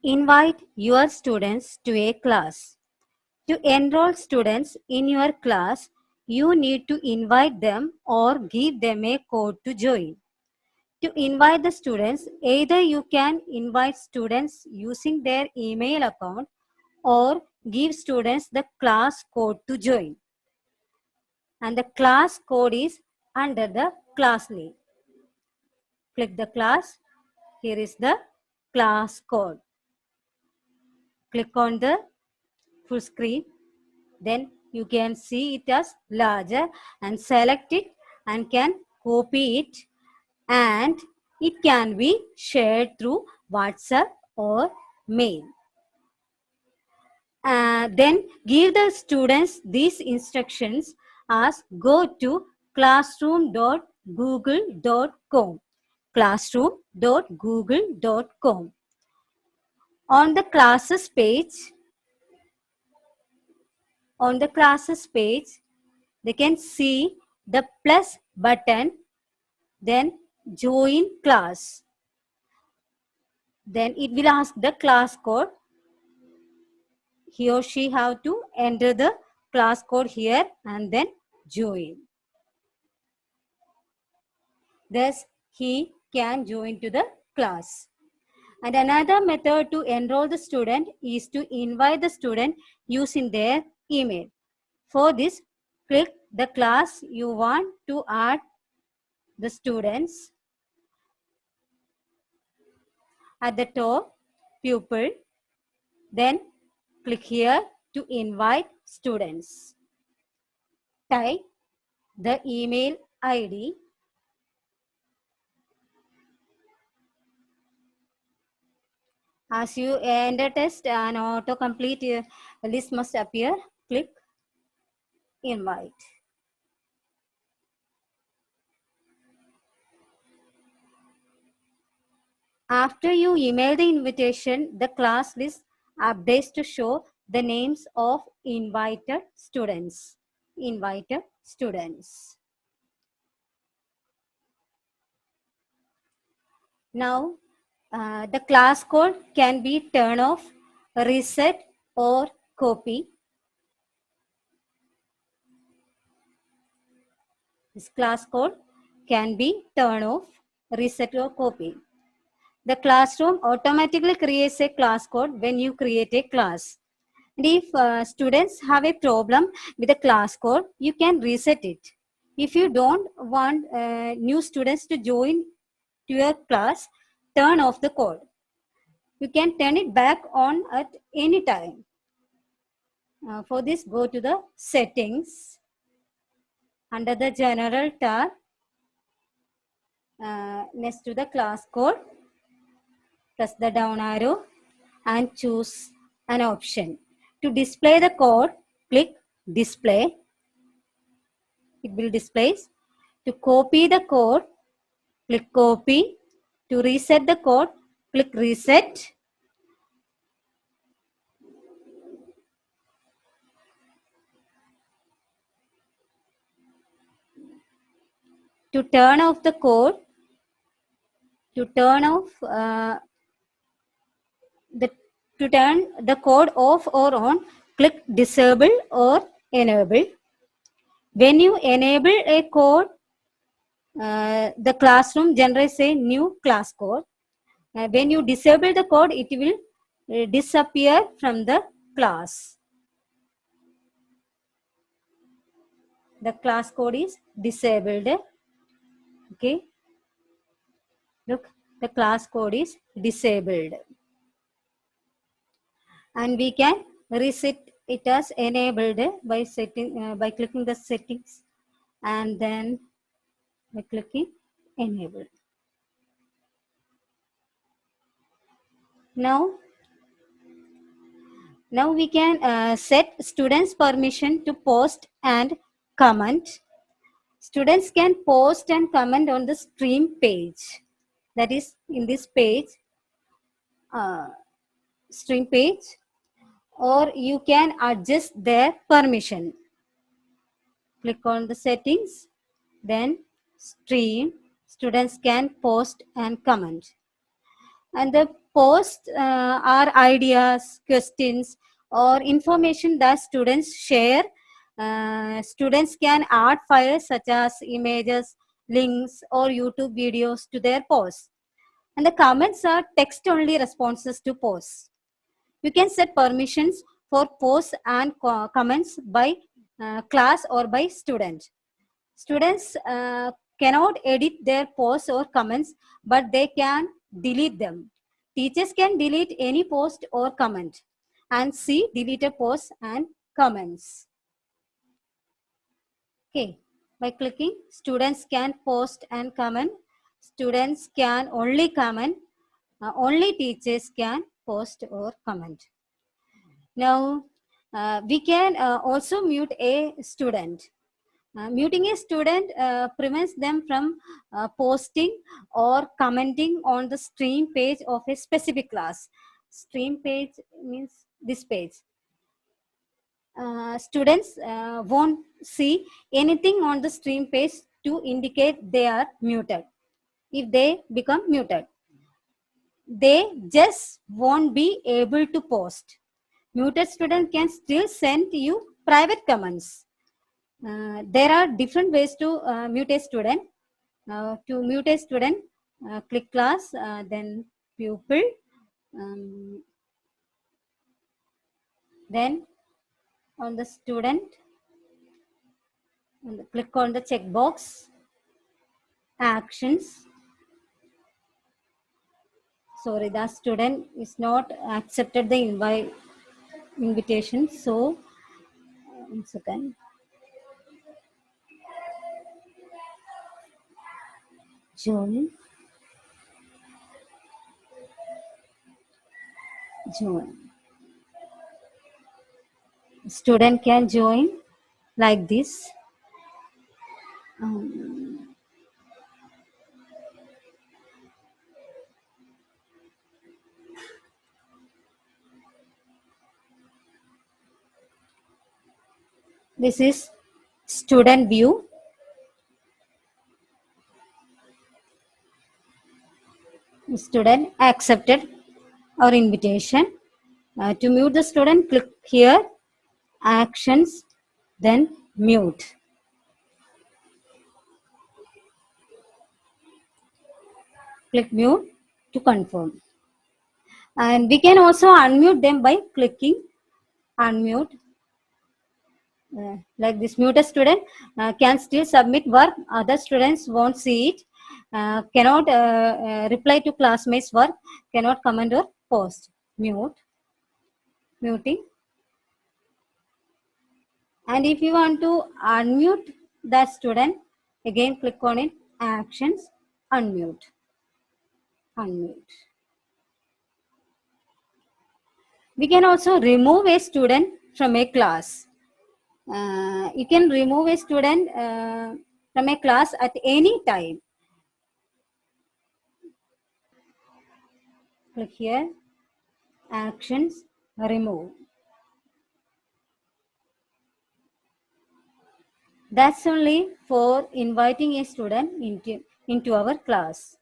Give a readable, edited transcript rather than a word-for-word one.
Invite your students to a class. To enroll students in your class, you need to invite them or give them a code to join. To invite the students, either you can invite students using their email account or give students the class code to join. And the class code is under the class name. Click the class. Here is the class code. Click on the full screen. Then you can see it as larger and select it and can copy it, and it can be shared through WhatsApp or mail. Then give the students these instructions as go to classroom.google.com. Classroom.google.com. On the classes page, they can see the plus button, then join class. Then it will ask the class code. He or she have to enter the class code here and then join. Thus, he can join to the class. And another method to enroll the student is to invite the student using their email. For this, click the class you want to add the students. At the top, pupil. Then click here to invite students. Type the email ID. As you enter test, an autocomplete list must appear. Click invite. After you email the invitation, the class list updates to show the names of invited students. Now, the class code can be turn off, reset, or copy. This class code can be turn off, reset, or copy. The classroom automatically creates a class code when you create a class. And if students have a problem with the class code, you can reset it. If you don't want new students to join to your class, turn off the code. You can turn it back on at any time. For this, go to the settings. Under the general tab, next to the class code, press the down arrow and choose an option. To display the code, click display. It will display. To copy the code, click copy. To reset the code, click reset. To turn off the code, to turn the code off or on, click disable or enable. When you enable a code, the classroom generates a new class code. When you disable the code, it will disappear from the class. The class code is disabled. Okay. Look, the class code is disabled. And we can reset it as enabled by by clicking the settings and then by clicking enable. Now we can set students permission to post and comment. Students can post and comment on the stream page. That is in this page, stream page, or you can adjust their permission. Click on the settings, then stream. Students can post and comment. And the posts are ideas, questions, or information that students share. Students can add files such as images, links, or YouTube videos to their posts. And the comments are text-only responses to posts. You can set permissions for posts and comments by class or by student. Students cannot edit their posts or comments, but they can delete them. Teachers can delete any post or comment and see deleted posts and comments. Okay, by clicking, students can post and comment. Students can only comment. Only teachers can post or comment. Now, we can also mute a student. Muting a student prevents them from posting or commenting on the stream page of a specific class. Stream page means this page. Students won't see anything on the stream page to indicate they are muted. If they become muted, they just won't be able to post. Muted student can still send you private comments. There are different ways to mute a student. To mute a student, click class, then pupil, um, then on the student, and click on the checkbox, actions. Sorry, the student is not accepted the invitation. So, one second. Join. Join. Student can join like this. Um, this is student view. Student accepted our invitation. To mute the student, click here, actions, then mute. Click mute to confirm. And we can also unmute them by clicking unmute. Like this muted student can still submit work, other students won't see it, cannot reply to classmates work, cannot comment or post. Mute, muting. And if you want to unmute that student, again click on it, actions, unmute. Unmute. We can also remove a student from a class. You can remove a student from a class at any time. Click here, actions, remove. That's only for inviting a student into our class.